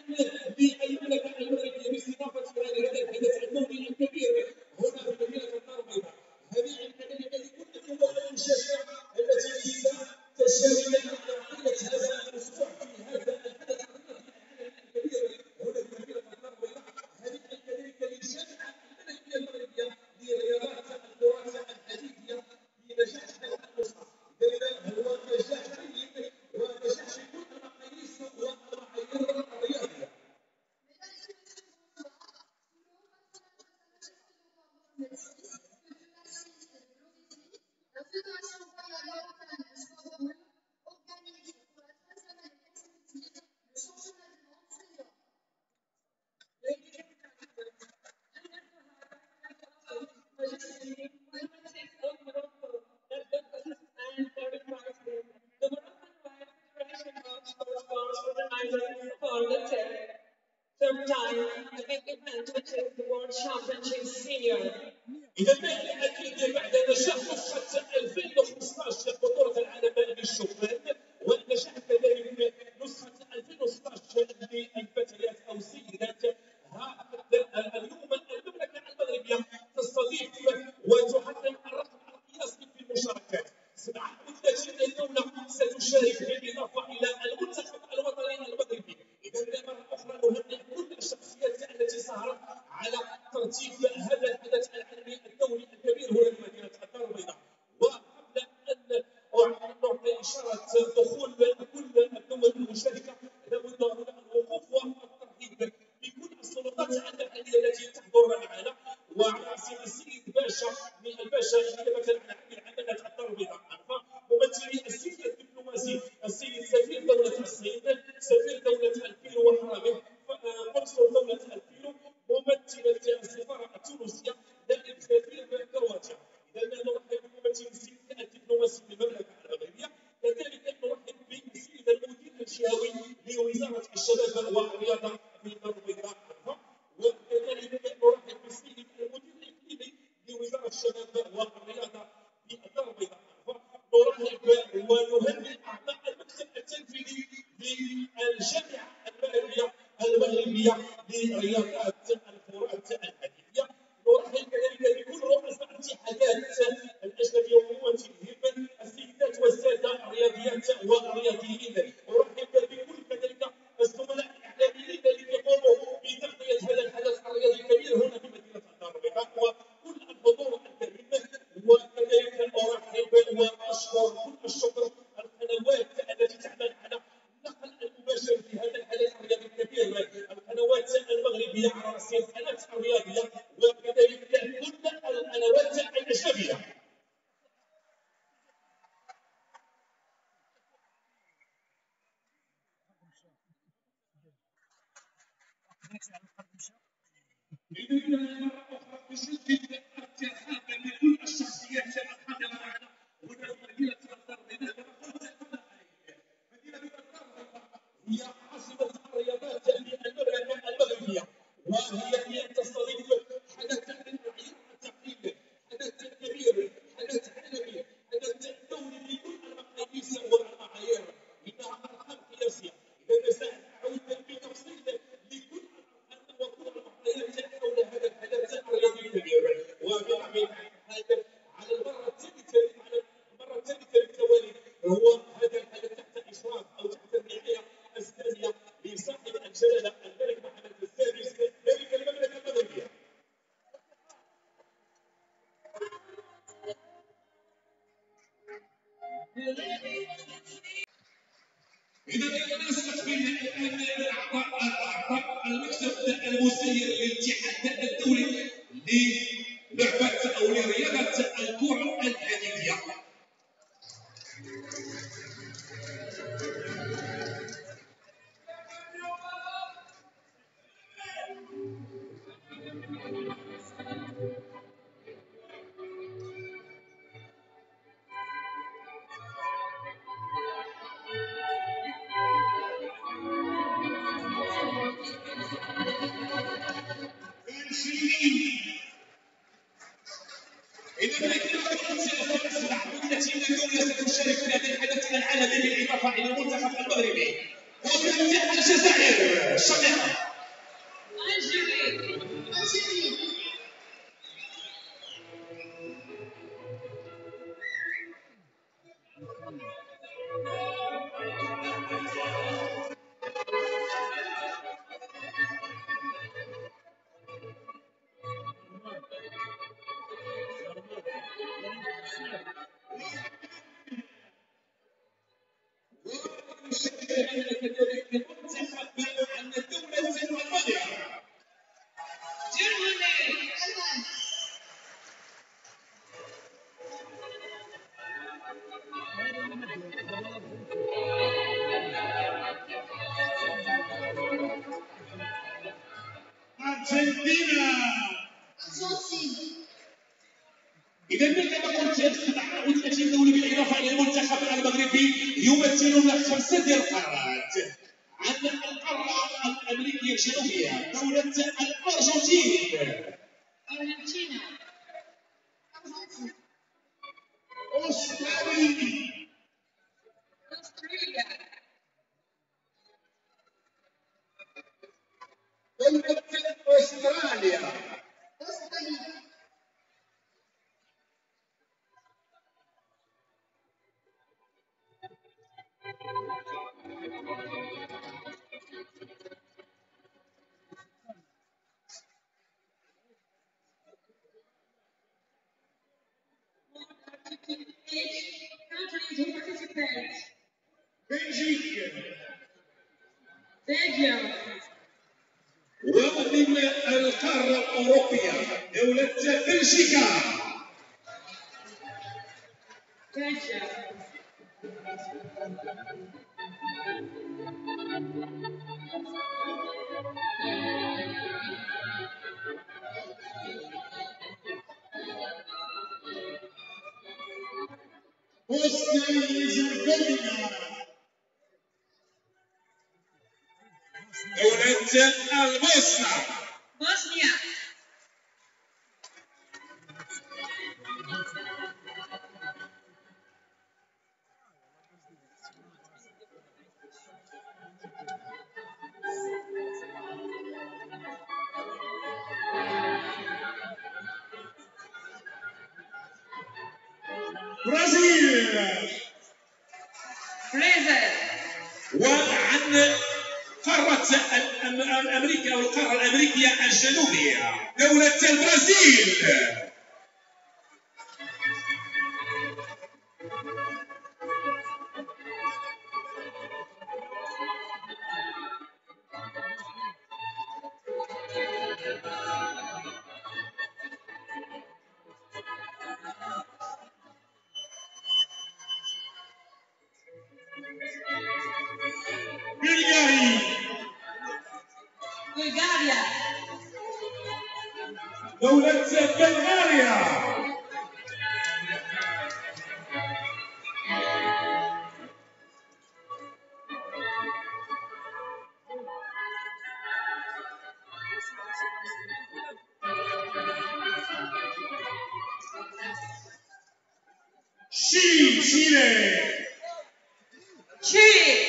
للمملكه المغربيه باستضافه هذا الحدث الدولي الكبير هنا في مدينه الدار البيضاء. هذه كذلك لكل الدول المشاركه التي تشارك طيله هذا الاسبوع في هذا الحدث الكبير هنا في مدينه الدار البيضاء. هذه كذلك للجامعه الملكيه المغربيه لرياضات الكرات الحديديه بنجاح النسخه. اذا هو نجاح جيد ونجاح في كل المقاييس والمعايير الرياضيه. Sometime a big event which is the World Championship Senior. إذا بالتأكيد بعد نجاح نسخة 2015 بطولة العالم للشبان ونجاح كذلك نسخة 2016 للفتيات أو السيدات، اليوم المملكة المغربية تستضيف وتحقق الرقم القياسي في المشاركات. 37 دولة ستشارك بالإضافة إلى المنتخب الوطني المغربي. إذا مرة أخرى نهنئ كل الشخصيات التي ساهرت على ترتيب هذا الحدث العالمي الدولي الكبير هنا في مدينة الدار البيضاء. وقبل أن نعطي إشارة دخول كل الدول المشاركة لابد هنا الوقوف والترحيب بكل السلطات المحلية التي تحضر معنا، وعلى رأسها السيد باشا من الباشا نيابة عن أمير عمالة الدار البيضاء، ممثلي السفير الدبلوماسي السيد سفير دولة الصين، سفير دولة البيرو وحرمه، قنصل دولة البيرو، ممثلة السفارة التونسية، نائب سفير كرواتيا. إذا نرحب بممثل السيد الدبلوماسي للمملكة المغربية، كذلك نرحب بالسيد المدير الجهوي لوزارة الشباب والرياضة في الدار البيضاء، وكذلك نرحب بالسيد المدير الإقليمي لوزارة الشباب والرياضة في الدار البيضاء. نرحب ونهنئ أعضاء المكتب التنفيذي للجامعة المغربية لرياضات الكرات الحديدية. نرحب كذلك بكل رؤساء الاتحادات الأجنبية وممثليهم السيدات والسادة الرياضيات والرياضيين. نرحب بكل كذلك الزملاء الإعلاميين الذين يقوموا بتغطية هذا الحدث الرياضي الكبير هنا في مدينة الدار البيضاء وكل الحضور الكريم. وكذلك أرحب وأشكر كل الشكر القنوات التي تعمل على النقل المباشر في هذا الحدث الرياضي الكبير، القنوات المغربية على رأس القناة الرياضية وكذلك كل القنوات الأجنبية. إذن مرة أخرى نجدد الترحاب بكل الشخصيات الحاضرة معنا هنا في مدينة الدار البيضاء. مدينة الدار البيضاء هي عاصمة الرياضات للمملكة المغربية، وهي تستضيف حدث من معايير التقييم، حدث كبير، حدث عالمي، حدث دولي بكل المقاييس والمعايير، إنها أرقام قياسية. إذا سأعود بتفصيل لكل الأرقام وكل المعطيات حول هذا الحدث الرياضي الكبير. وبطبيعة الحال على المرة الثالثة بالتوالي هو هذا الحدث تحت إشراف أو تحت الرعاية السامية لصاحب الجلالة الملك محمد السادس ملك المملكة المغربية. إذا نستقبل الآن أعضاء المكتب المسير للاتحاد الدولي للعبة أو لرياضة الكرة الحديدية. إذا التي ستشارك في هذا الحدث العالمي بالإضافة إلى المنتخب المغربي وتفتح الجزائر الشقيقة. عن دولة ألمانيا. أرجنتينا. إذا كما قلت 37 دولة بالإضافة إلى المنتخب المغربي يمثلون 5 ديال القارات. عندنا القارة الأمريكية الجنوبية، دولة الأرجنتين. أستراليا. دولة أستراليا. بلجيكا. ومن القارة الأوروبية دولة بلجيكا. بوسنيا هرزيغوفينا. دولة البوسنة. بوسنيا. برازيل. وعن قارة أمريكا أو القارة الأمريكية الجنوبية دولة البرازيل. بلغاريا. دولة بلغاريا. شيلي.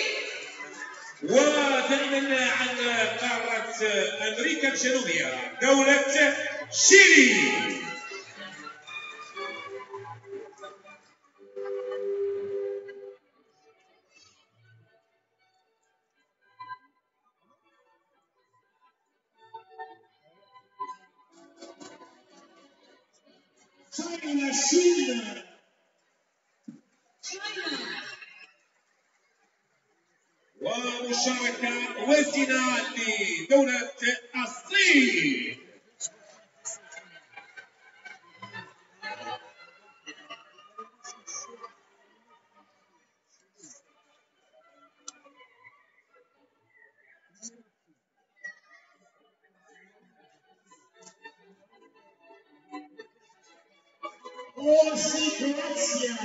ودائما عن قارة أمريكا الجنوبية دولة شيلي. الصين. ومشاركة وزنة لدولة الصين. كرواتيا.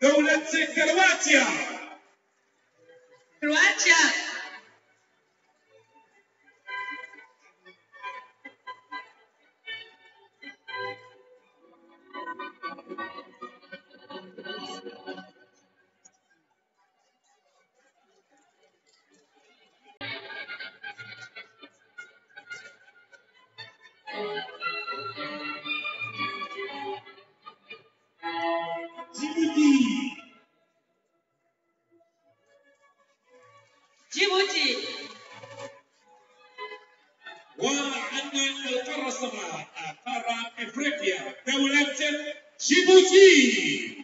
دولة كرواتيا. جيبوتي. جيبوتي.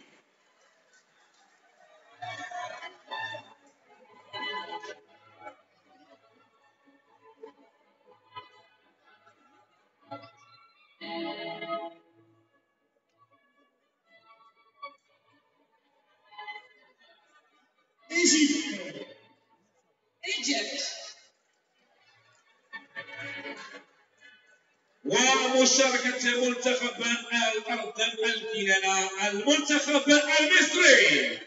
Egypt. ومشاركة منتخب الأرض الكنانة المنتخب المصري.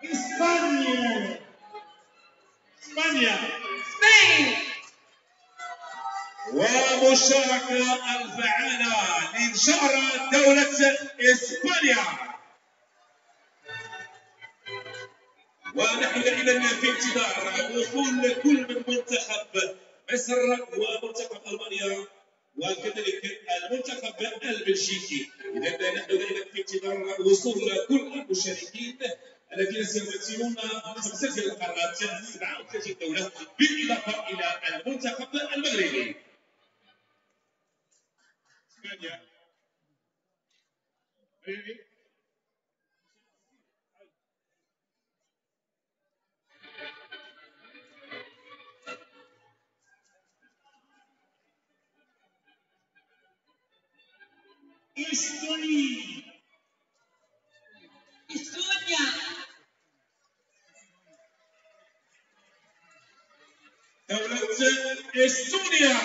إسبانيا. Spain. ومشاركة الفعالة لإنشار دولة إسبانيا. ونحن دائما في انتظار وصول كل من منتخب مصر ومنتخب ألمانيا وكذلك المنتخب البلجيكي. إذا نحن دائما في انتظار وصول كل المشاركين الذين سيمثلون 5 القارات 37 دولة بالإضافة إلى المنتخب المغربي. Estonia. دولة إستونيا.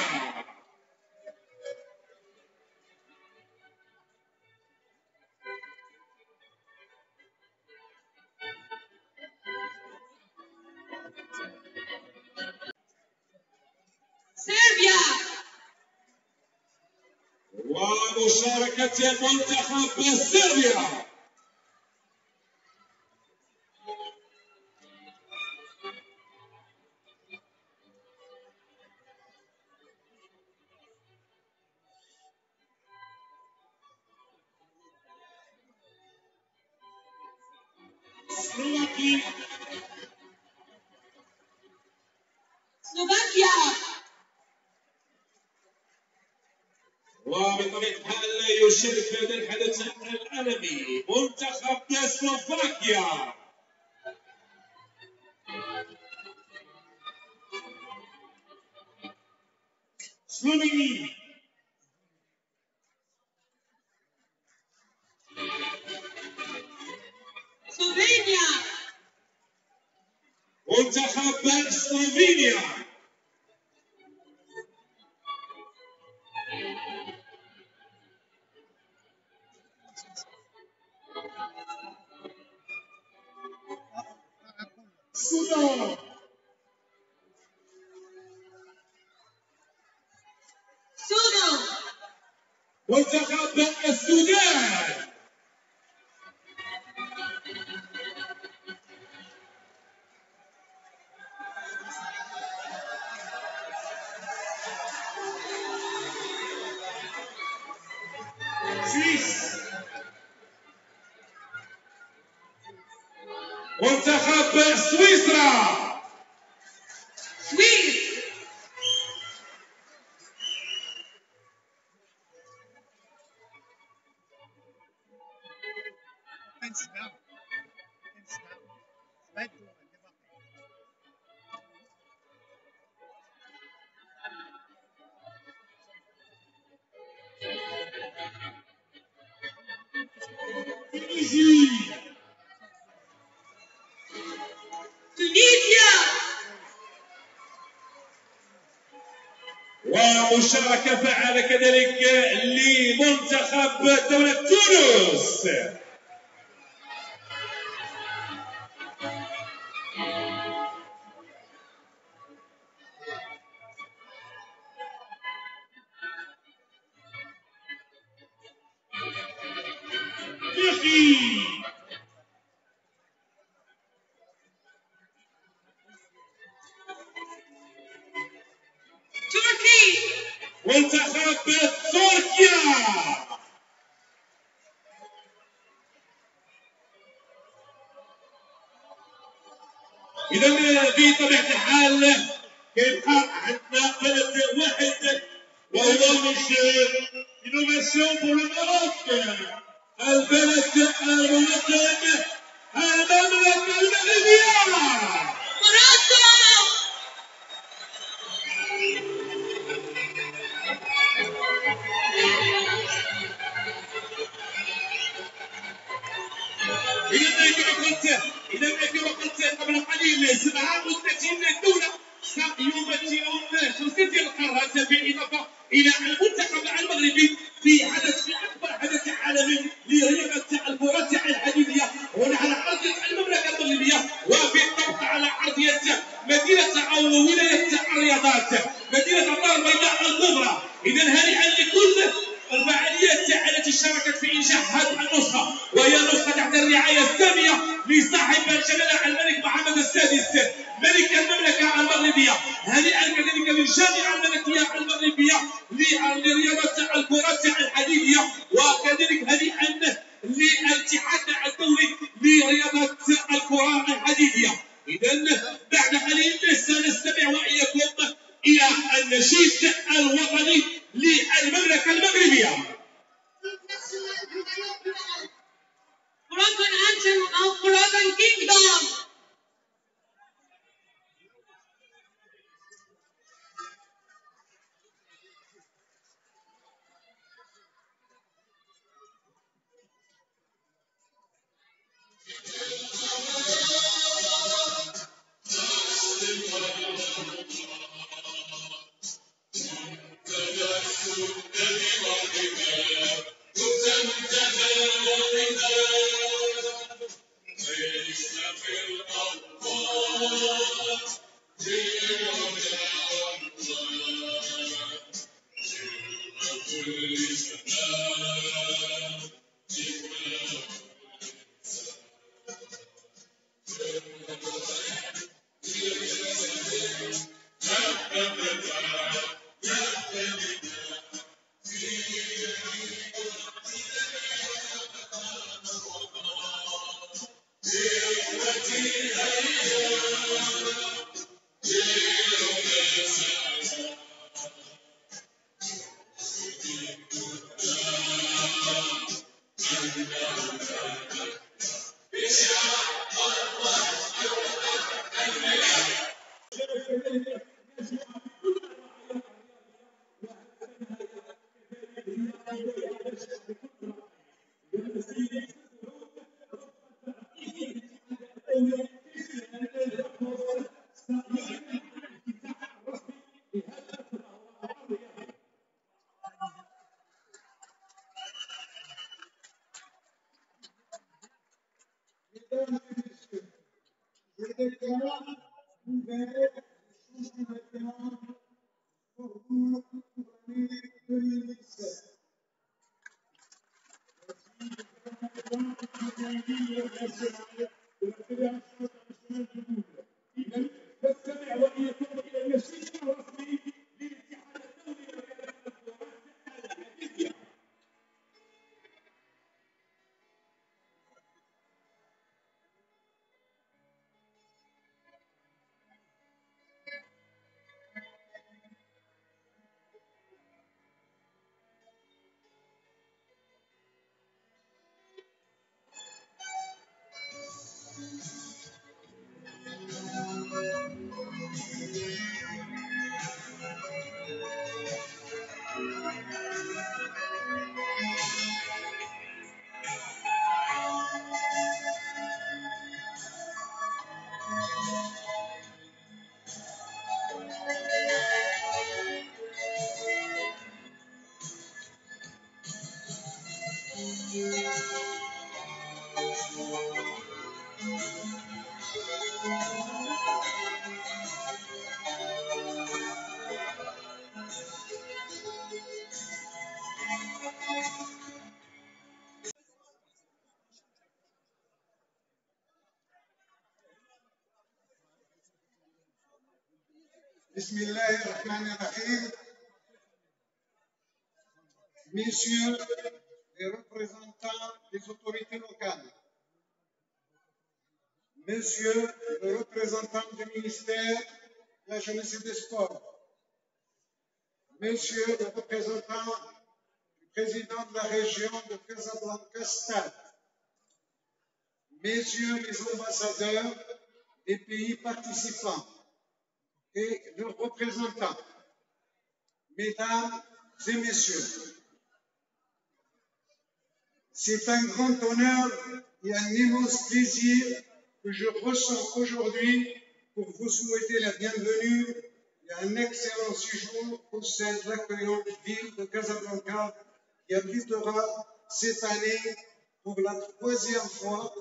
Serbia. ومشاركة منتخب صربيا. سلوفاكيا. وبطبيعة الحال يشارك في هذا الحدث العالمي منتخب سلوفاكيا. سلوفينيا. سلوفينيا. منتخب سلوفينيا. السودان. منتخب السودان. سويس. منتخب سويسرا. سويس. تونسيا. ومشاركة فعالة كذلك لمنتخب دولة تونس. تركي. منتخب تركيا. الحال كيبقى عندنا بلد واحد وهو مش انوفاسيون بور لو ماروك البلد المنظم المملكه المغربيه مراكش. إذا ما وقت قبل قليل 37 دولة سيمثلون خمسة ديال القارات بالإضافة إلى المنتخب المغربي في أكبر حدث عالمي لرياضة الكرة الحديدية هنا على أرضية المملكة المغربية وبالضبط على أرضية مدينة أو ولاية الرياضات مدينة الدار البيضاء الكبرى. إذا هنيئا لكل الفعاليات التي شاركت في إنجاح هذه النسخة وهي نسخة تحت الرعاية السامية لصاحب جلالة الملك محمد السادس ملك المملكة المغربية. هنيئا كذلك للجامعة الملكية المغربية لرياضة الكرة الحديدية وكذلك هنيئا للاتحاد الدولي لرياضة الكرة الحديدية. إذا بعد قليل سنستمع وإياكم إلى النشيد الوطني للمملكة المغربية. Moroccan anthem of Moroccan Kingdom. بسم الله الرحمن الرحيم. Messieurs les représentants des autorités locales, Monsieur le représentant du ministère de la jeunesse et des sports, Monsieur le représentant du président de la région de Casablanca Stade, Messieurs les ambassadeurs des pays participants et leurs représentants, Mesdames et Messieurs, c'est un grand honneur et un immense plaisir que je ressens aujourd'hui pour vous souhaiter la bienvenue et un excellent séjour au sein de l'accueillante ville de Casablanca qui abritera cette année pour la 3e fois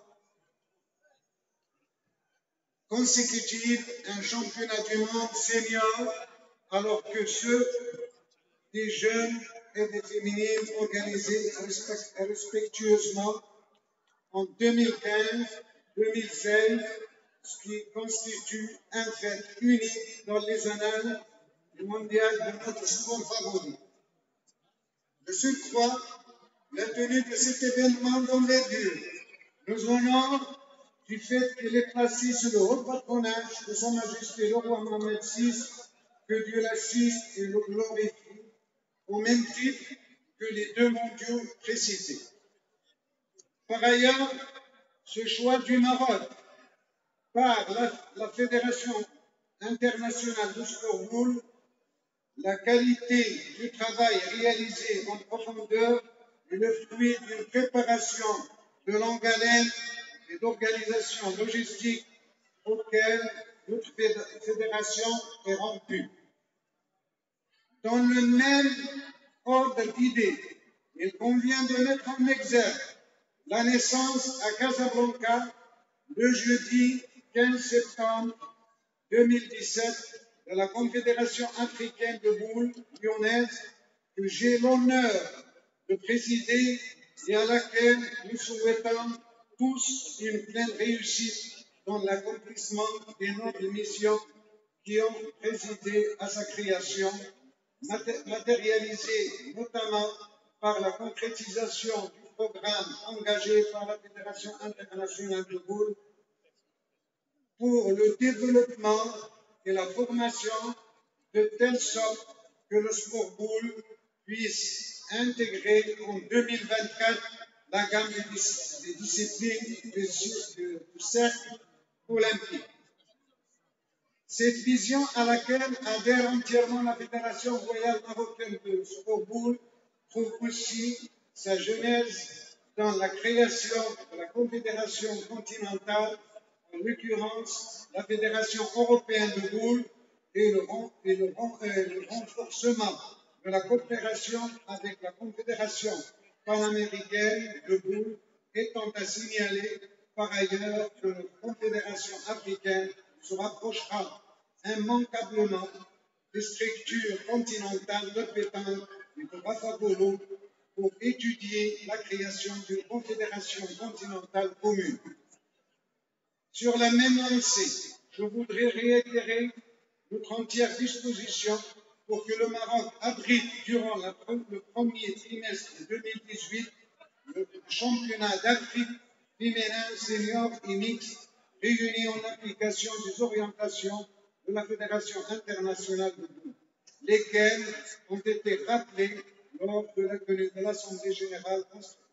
consécutive un championnat du monde senior, alors que ceux des jeunes et des féminines organisés respectueusement en 2015, 2016, ce qui constitue un fait unique dans les annales du mondial de notre sport favori. De surcroît, la tenue de cet événement d'envergure nous honore du fait qu'il est placé sous le haut patronage de Sa Majesté le roi Mohamed VI, que Dieu l'assiste et le glorifie, au même titre que les 2 mondiaux précités. Par ailleurs, ce choix du Maroc par la Fédération internationale de sport boule, la qualité du travail réalisé en profondeur est le fruit d'une préparation de longue haleine et d'organisation logistique auquel notre fédération est rompue. Dans le même ordre d'idées, il convient de mettre en exergue la naissance à Casablanca le jeudi 15 septembre 2017 de la Confédération africaine de boules lyonnaise que j'ai l'honneur de présider et à laquelle nous souhaitons tous une pleine réussite dans l'accomplissement des nobles missions qui ont présidé à sa création, matérialisée notamment par la concrétisation du programme engagé par la Fédération internationale de boules pour le développement et la formation de telle sorte que le sport boule puisse intégrer en 2024 la gamme des disciplines du cercle olympique. Cette vision à laquelle adhère entièrement la Fédération royale marocaine de sport boule trouve aussi sa genèse dans la création de la Confédération continentale, en l'occurrence la Fédération européenne de boules, et le renforcement de la coopération avec la Confédération panaméricaine de boules, étant à signaler par ailleurs que la Confédération africaine se rapprochera immanquablement des structures continentales de pétanque et de Rafabolo pour étudier la création d'une confédération continentale commune. Sur la même lancée, je voudrais réitérer notre entière disposition pour que le Maroc abrite durant le premier trimestre 2018 le championnat d'Afrique féminin senior et mixte réuni en application des orientations de la Fédération internationale de boules, lesquelles ont été rappelées lors de la tenue de l'Assemblée générale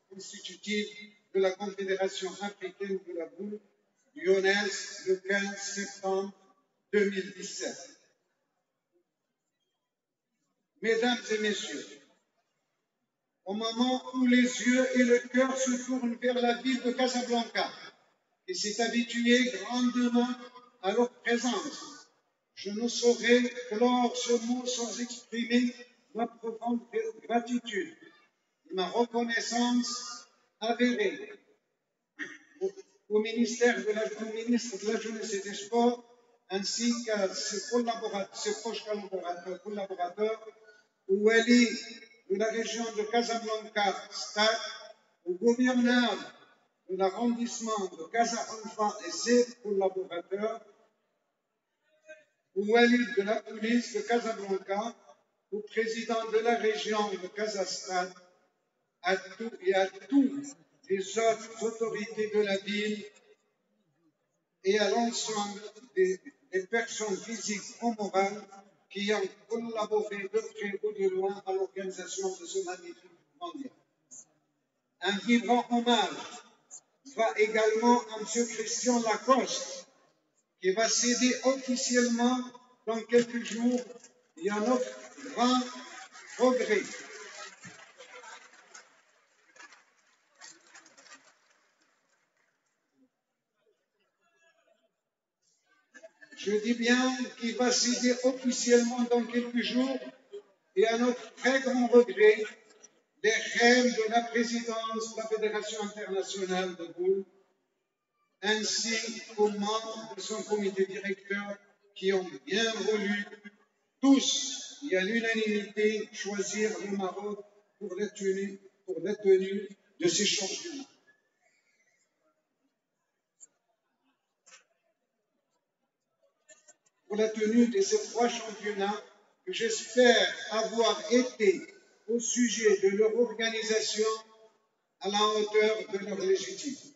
constitutive de la Confédération africaine de la boule lyonnaise le 15 septembre 2017. Mesdames et messieurs, au moment où les yeux et le cœur se tournent vers la ville de Casablanca et s'est habitué grandement à leur présence, je ne saurais clore ce mot sans exprimer ma profonde gratitude et ma reconnaissance avérée au ministre de la Jeunesse et des Sports, ainsi qu'à ses proches collaborateurs, au Wali de la région de Casablanca, Stade, au gouverneur de l'arrondissement de Casa-Alpha et ses collaborateurs, au Wali de la police de Casablanca, au président de la région de Casa-Stade, et à toutes les autres autorités de la ville et à l'ensemble des les personnes physiques ou morales qui ont collaboré de près ou de loin à l'organisation de ce magnifique mondial. Un vibrant hommage va également à M. Christian Lacoste, qui va céder officiellement dans quelques jours et à notre grand progrès. Je dis bien qu'il va céder officiellement dans quelques jours et à notre très grand regret, les rênes de la présidence de la Fédération internationale de boule, ainsi qu'aux membres de son comité directeur qui ont bien voulu, tous et à l'unanimité, choisir le Maroc pour la tenue de ces championnats. Pour la tenue de ces 3 championnats, que j'espère avoir été au sujet de leur organisation à la hauteur de leur légitimité.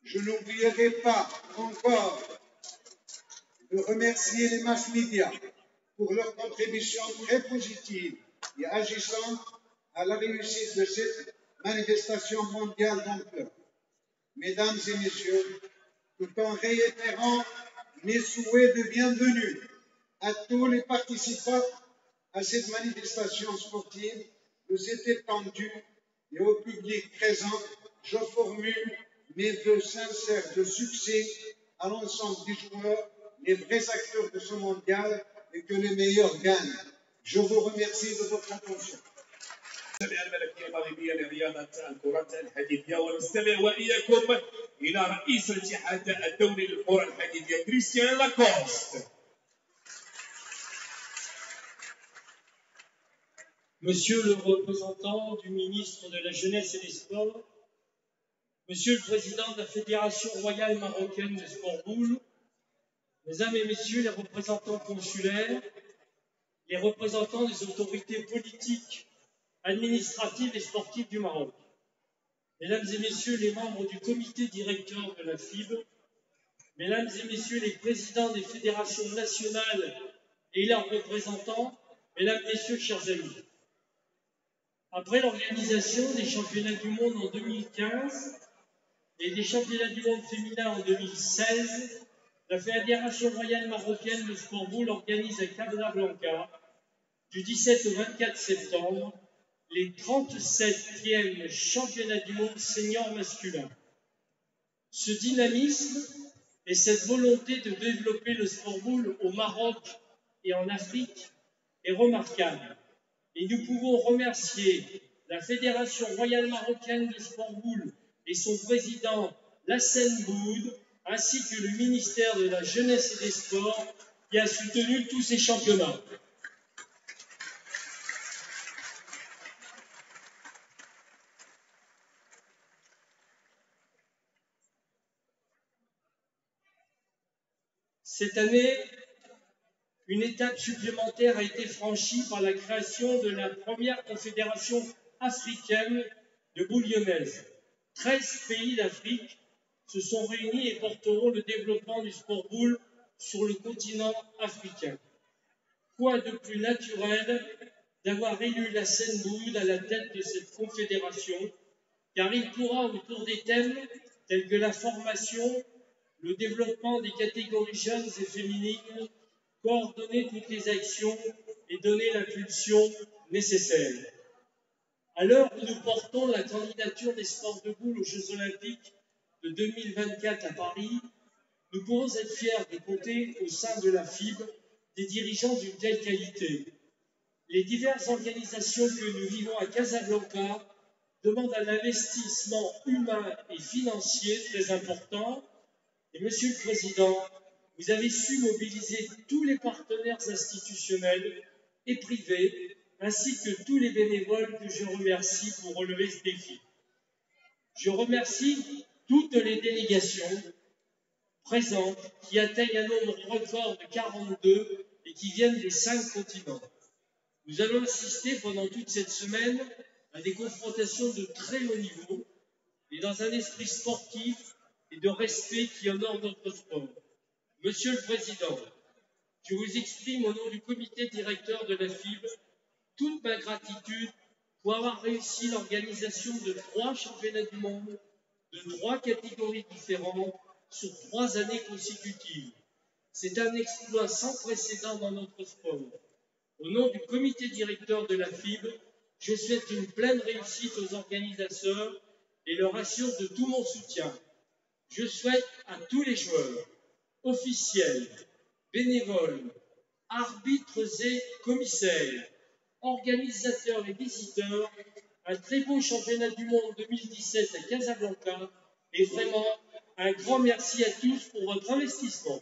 Je n'oublierai pas encore de remercier les mass médias pour leur contribution très positive et agissante à la réussite de cette manifestation mondiale d'ampleur. Mesdames et messieurs, tout en réitérant mes souhaits de bienvenue à tous les participants à cette manifestation sportive de cette étendue et au public présent, je formule mes vœux sincères de succès à l'ensemble des joueurs, les vrais acteurs de ce mondial et que les meilleurs gagnent. Je vous remercie de votre attention. الجمعية الملكية المغربية لرياضة الكرة الحديدية ونستمع وإياكم إلى رئيس الاتحاد الدولي للكرة الحديدية كريستيان لاكوست. Monsieur le représentant du ministre de la Jeunesse et des Sports, Monsieur le Président de la Fédération royale marocaine de sport boule, Mesdames et Messieurs les représentants consulaires, les représentants des autorités politiques, administratives et sportives du Maroc, Mesdames et Messieurs les membres du comité directeur de la FIB, Mesdames et Messieurs les présidents des fédérations nationales et leurs représentants, Mesdames, Messieurs, chers amis. Après l'organisation des championnats du monde en 2015 et des championnats du monde féminin en 2016, la Fédération royale marocaine de sport boule organise à Casablanca, du 17 au 24 septembre, les 37e championnats du monde senior masculin. Ce dynamisme et cette volonté de développer le sport boule au Maroc et en Afrique est remarquable. Et nous pouvons remercier la Fédération royale marocaine de sport boule et son président Lassane Boud, ainsi que le ministère de la Jeunesse et des Sports qui a soutenu tous ces championnats. Cette année, une étape supplémentaire a été franchie par la création de la première confédération africaine de boule lyonnaise. 13 pays d'Afrique se sont réunis et porteront le développement du sport boule sur le continent africain. Quoi de plus naturel d'avoir élu Lassane Boud à la tête de cette confédération, car il pourra, autour des thèmes tels que la formation, le développement des catégories jeunes et féminines, coordonner toutes les actions et donner l'impulsion nécessaire. À l'heure où nous portons la candidature des sports de boule aux Jeux Olympiques de 2024 à Paris, nous pouvons être fiers de compter au sein de la FIB des dirigeants d'une telle qualité. Les diverses organisations que nous vivons à Casablanca demandent un investissement humain et financier très important. Et Monsieur le Président, vous avez su mobiliser tous les partenaires institutionnels et privés, ainsi que tous les bénévoles que je remercie pour relever ce défi. Je remercie toutes les délégations présentes qui atteignent un nombre record de 42 et qui viennent des 5 continents. Nous allons assister pendant toute cette semaine à des confrontations de très haut niveau et dans un esprit sportif et de respect qui honore notre sport. Monsieur le Président, je vous exprime au nom du comité directeur de la FIB toute ma gratitude pour avoir réussi l'organisation de 3 championnats du monde de 3 catégories différentes sur 3 années consécutives. C'est un exploit sans précédent dans notre sport. Au nom du comité directeur de la FIB, je souhaite une pleine réussite aux organisateurs et leur assure de tout mon soutien. Je souhaite à tous les joueurs, officiels, bénévoles, arbitres et commissaires, organisateurs et visiteurs, un très beau championnat du monde 2017 à Casablanca et vraiment un grand merci à tous pour votre investissement.